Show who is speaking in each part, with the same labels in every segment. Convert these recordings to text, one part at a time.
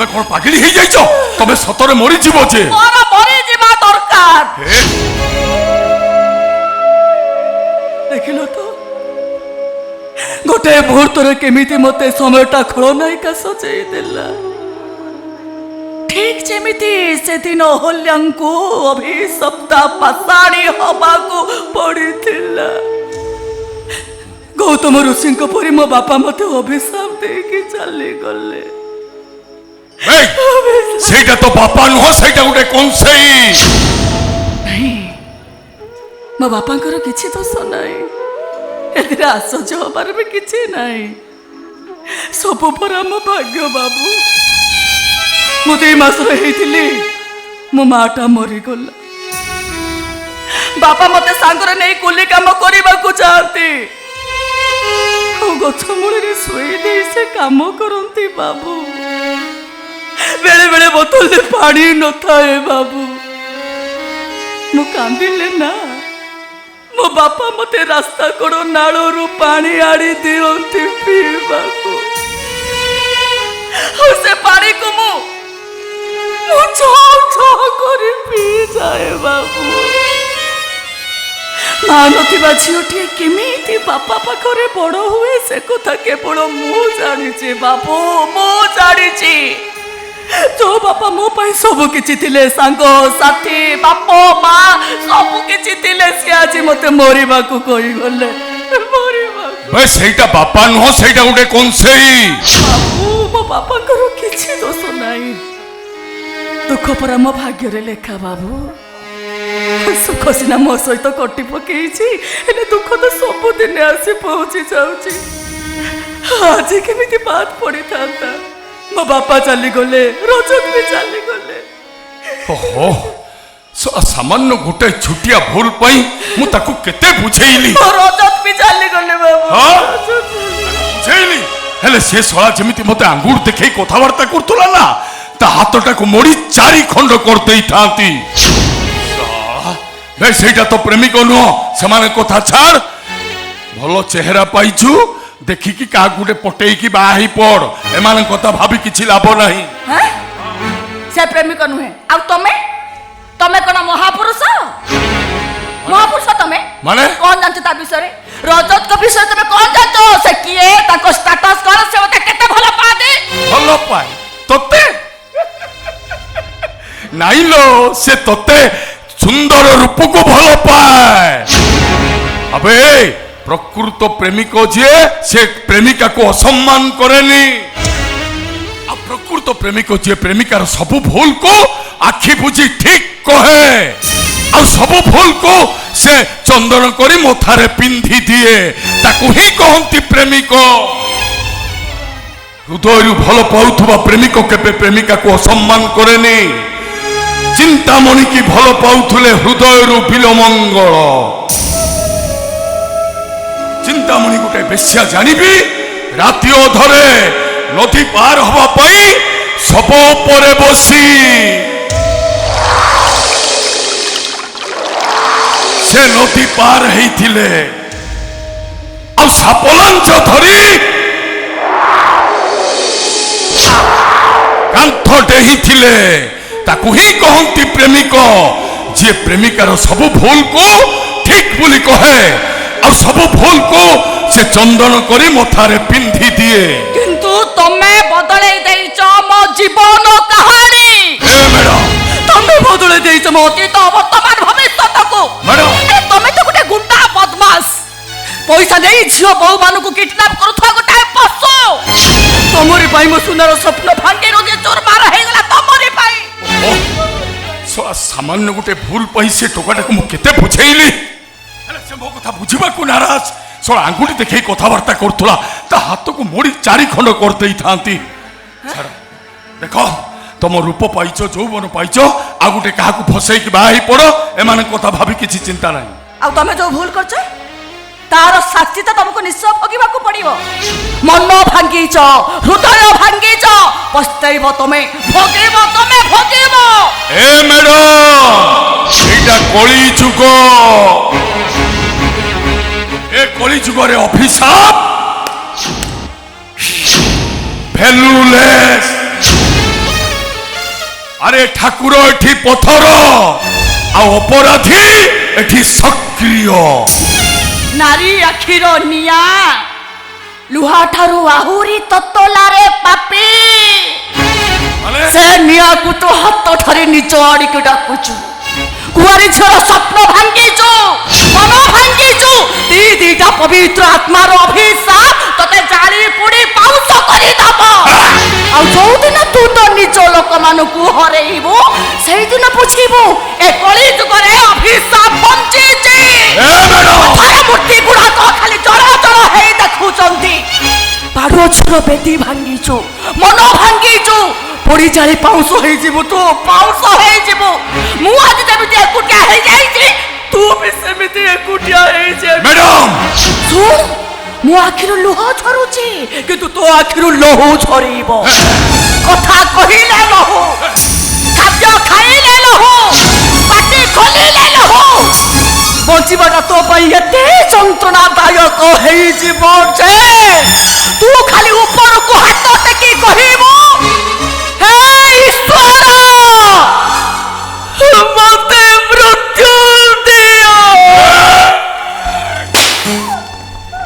Speaker 1: तमे कोन पागली हे जाइछ तमे सतरे मरि जीवो जे
Speaker 2: मोर मरि जीवा दरकार देखिलो तो गोटे मुहूर्तरे केमिति मते समयटा खलनायिका सजेई देला ठीक जेमिति से दिन अहल्यांकु अभिशप्ता पाषाणी हबाकू पड़िथिला गौतम ऋषि परी मो बापा मते अभिशाप देकी चली गले
Speaker 1: सेटा तो बापा नुह सेटा गोटे कंसेई
Speaker 2: नहीं मो बापांकर किछि दोष नाही एथिरे आश्चर्य हबार भी किछि नाही सब पर आम भाग्य बाबू मु 2 मास रही मो माटा मरीगला बापा मते सांगरे नहीं कुली काम करने को चाहती गछ मूल शोई दे से काम करती बाबू बेले बेले बोतल पानी न थाए बाबू मु कांदिले ना मो बापा मते रास्ता कड़ो नाड़ू पानी आड़ी दियंती पीवाको से पानी को मु कर पी जाए बाबू मां नथिबा झीटी केमिति बापा पाखरे बड़ हुए से कथा केवल मु जानी बापू मु जानी जो बापा मो पाई सब किछि थिले सांग साथी बापो मां सब किछि थिले से आज मते मरिबा को कहि गले मरिबा
Speaker 1: बे सेटा बापा नुह सेटा गोटे कंसेई
Speaker 2: बापू मो बापा करो किछि दोष नाही दुख पर मो भाग्य रे लेखा बाबू सुख सिना मो सहित कटी पकईछि हेले दुख तो सबुदिन आसी पहुंची जाउछि आज केमिति बात पड़ी था मो बापा चली गले रजत भी चली गले
Speaker 1: ओहो सामान्य गोटे छुटिया भूल पाई मु ताकू केते बुझेइली
Speaker 2: रजत भी चली गले बाबू
Speaker 1: हां बुझेइली हेले से सळा जेमिति मते आंगुर देखै कथावार्ता करतुला ना ता हातटा को मोड़ी 4 खंड करते थांती भाई सेटा तो प्रेमिक नुह से कथा छाड़ भल चेहरा पाइछु देखिकी क्या गोटे पटेई की बाही पड़ एमान कथा भाभी किछि लाभ नहीं
Speaker 2: से प्रेमिक नुहे आ तमे तमे कोन महापुरुष महापुरुष तमे
Speaker 1: माने
Speaker 2: कौन जानते ता विषय रजत को विषय तमे कौन जानतो से किए ताको स्टेटस कर से मते केते भलो पा दे
Speaker 1: भलो पाए तते नहीं लो से तते सुंदर रूप को भलो पाए अबे प्रकृत प्रेमिक जे से प्रेमिका को असम्मान करेनी आ प्रकृत प्रेमिक जे प्रेमिकार सब भूल को आखि बुझी ठीक कहे आ सब भूल को से चंदन करी मथारे पिंधि दिए ताकू ही कहंती प्रेमिक हृदय भल पाउथुबा प्रेमिक केबे प्रेमिका को असम्मान करेनी चिंतामणि की भल पाउथुले हृदय बिलमंगल चिंतामणि गोटे बेश्या जानिबी राति अधरे नदी पार हवा पाई सब परे बसी से नदी पार हेइथिले आ सापलांच धरी कांथ डेहिथिले ताकू ही कहंती प्रेमिक जे प्रेमिकार सब भूल को ठीक बोली कहे और सब भूल को से चंदन करी मथारे पिंधि दिए
Speaker 2: किंतु तमे बदले देइचो मो जीवन कहानी
Speaker 1: ए मैडम
Speaker 2: तमे बदले देइचो मो अतीत वर्तमान भविष्यत को
Speaker 1: मैडम
Speaker 2: ए तमे तो गोटे गुंडा बदमाश पैसा नहीं झियो बहु मानु को किडनैप करथवा गोटे पशु तमरी पाई मो सुंदर स्वप्न भांगे रोजे चोर मार हे गला तमरी पाई
Speaker 1: सामान्य गोटे भूल पाई से टोकाटा को मु केते बुझेइली हेले से मो कथा बुझिबा को नाराज सो आंगुठी देखै कथावार्ता करथुला ता हाथ को मोड़ी 4 खंड कर देई थांती छाड़ देखो तुम रूप पाइछ जौवन पाइछ आ गोटे काहा को फसई कि बाही पड़ो एमान कथा भाभी किछि चिंता नहीं
Speaker 2: आ तमे जो भूल करछ तार साक्षी तो तुमको निश्चय भोगिबा को पड़िबो मन भांगीच हृदय भांगीच पछतैबो तमे भोगिबो
Speaker 1: ए मैडम एटा कली जुग ए कली जुग रे अभिशाप वैल्यूलेस আরে ঠাকুর এটি পথর আর অপরাধী এটি সক্রিয়।
Speaker 2: নারী আখির নিয়া লুহা ঠারু আহুরি ততলারে পাপি।
Speaker 1: মানে
Speaker 2: সে নিয়াকু তো হাত ঠারে নিচ আড়িকে ডাকুଛୁ। কুয়ারি ঝিଅର স্বপ্ন ভাঙ্গিଛୁ, মন ভাঙ্গিଛୁ। ଦିଟା ପବିତ୍ର ଆତ୍ମାର ଅଭିଶାପ ତତେ ଜାଳି ପୋଡ଼ି ପାଉଁଶ କରିଦବ। ଆଉ ଯୋଉଦିନ ତୁ ତ ନିଜ ଲୋକମାନଙ୍କୁ ହରେଇବୁ ସେଇଦିନ ବୁଝିବୁ ଏ କଳି ଯୁଗରେ ଅଭିଶାପ ବଞ୍ଚିଛି। ଥରେ ମୂର୍ତ୍ତି ଗୁଡ଼ା ତ ଖାଲି ଜଳ ଜଳ ହେଇ ଦେଖୁଛନ୍ତି। ପାଡୁଅ ଛୁର ବେଦି ଭାଙ୍ଗିଛୁ, ମନ ଭାଙ୍ଗିଛୁ। ପୋଡ଼ି ଜାଳି ପାଉଁଶ ହେଇଯିବୁ, ତୁ ପାଉଁଶ ହେଇଯିବୁ। ମୁଁ ଆଜି ଯେମିତି ଏକୁଟିଆ ହେଇଯାଇଛି ତୁ ବି ସେମିତି ଏକୁଟିଆ ହେଇଯିବୁ।
Speaker 1: ମ୍ୟାଡାମ
Speaker 2: ଶୁଣ, ମୋ ଆଖିରୁ ଲୁହ ଝରୁଛି କିନ୍ତୁ ତୋ ଆଖିରୁ ଲହୁ ଝରିବ। କଥା କହିଲେ ଲହୁ, ଖାଦ୍ୟ ଖାଇଲେ ଲହୁ, ପାଟି ଖୋଲିଲେ ଲହୁ। ବଞ୍ଚିବାଟା ତୋ ପାଇଁ ଏତେ ଯନ୍ତ୍ରଣାଦାୟକ ହେଇଯିବ ଯେ ତୁ ଖାଲି ଉପରକୁ ହାତ ଟେକି କହିବୁ, ହେ ଈଶ୍ୱର ମତେ ମୃତ୍ୟୁ ଦିଅ।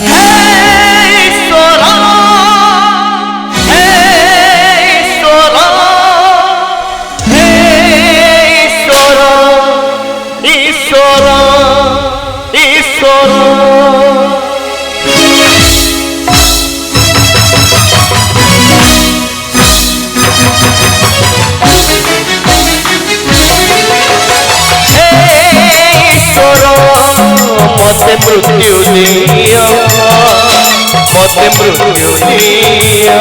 Speaker 2: ହେ ଈଶ୍ୱର, ହେ ଈଶ୍ୱର, ହେ ଈଶ୍ୱର, ଈଶ୍ୱର, ଈଶ୍ୱର।
Speaker 3: मते मृत्यु दिया, मते मृत्यु दिया।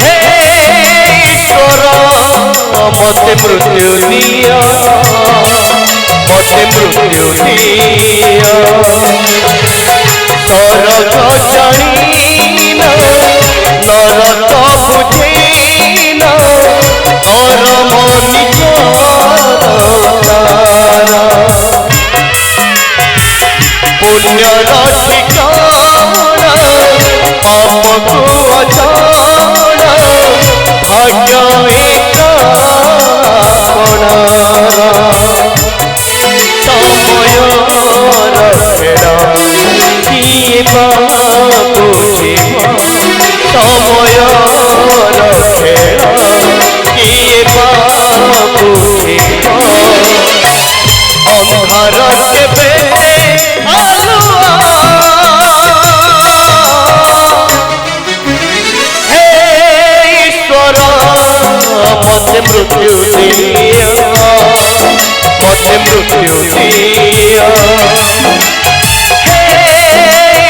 Speaker 3: हे ईश्वर मते मृत्यु दिया, मते मृत्यु दिया। स्वर्ग जानिना, नरक बुझिना, धर्म पुण्यर ठिकाना, पाप को अजाना, भाग्य समय रखेड़ा किए बाबू, समय रखेड़ा किए बाबू। अंधार केबे मते मृत्यु दिया, मते मृत्यु दिया। हे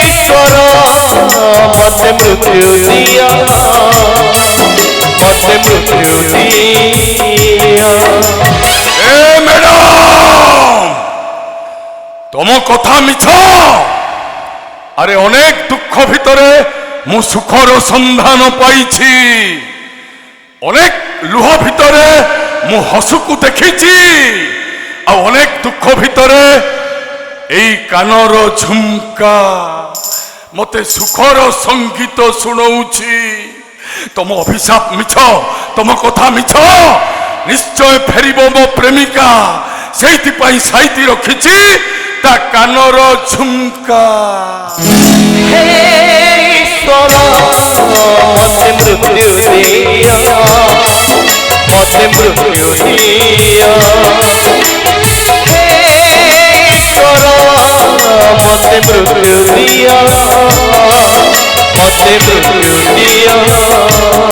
Speaker 3: ईश्वर मते मृत्यु दिया, मते मृत्यु दिया।
Speaker 1: এ ম্যাডাম তোম কথা মিছ। আরে অনেক দুঃখ ভিতরে মু সুখর সন্ধান পাইছি, অনেক লুহ ভিতরে মু হসুকু দেখিছি, আর অনেক দুঃখ ভিতরে এই কানর ঝুমকা মতে সুখর সঙ্গীত শুণৌছি। তোম অভিশাপ মিছ, তোম কথা মিছ। নিশ্চয় ফেরিব মো প্রেমিকা, সেইপাই সাইতি রখিছি তা কানর ঝুমকা।
Speaker 3: हे ईश्वर मते मृत्यु दिया, मते मृत्यु दिया। हे ईश्वर मते मृत्यु दिया, मते मृत्यु दिया।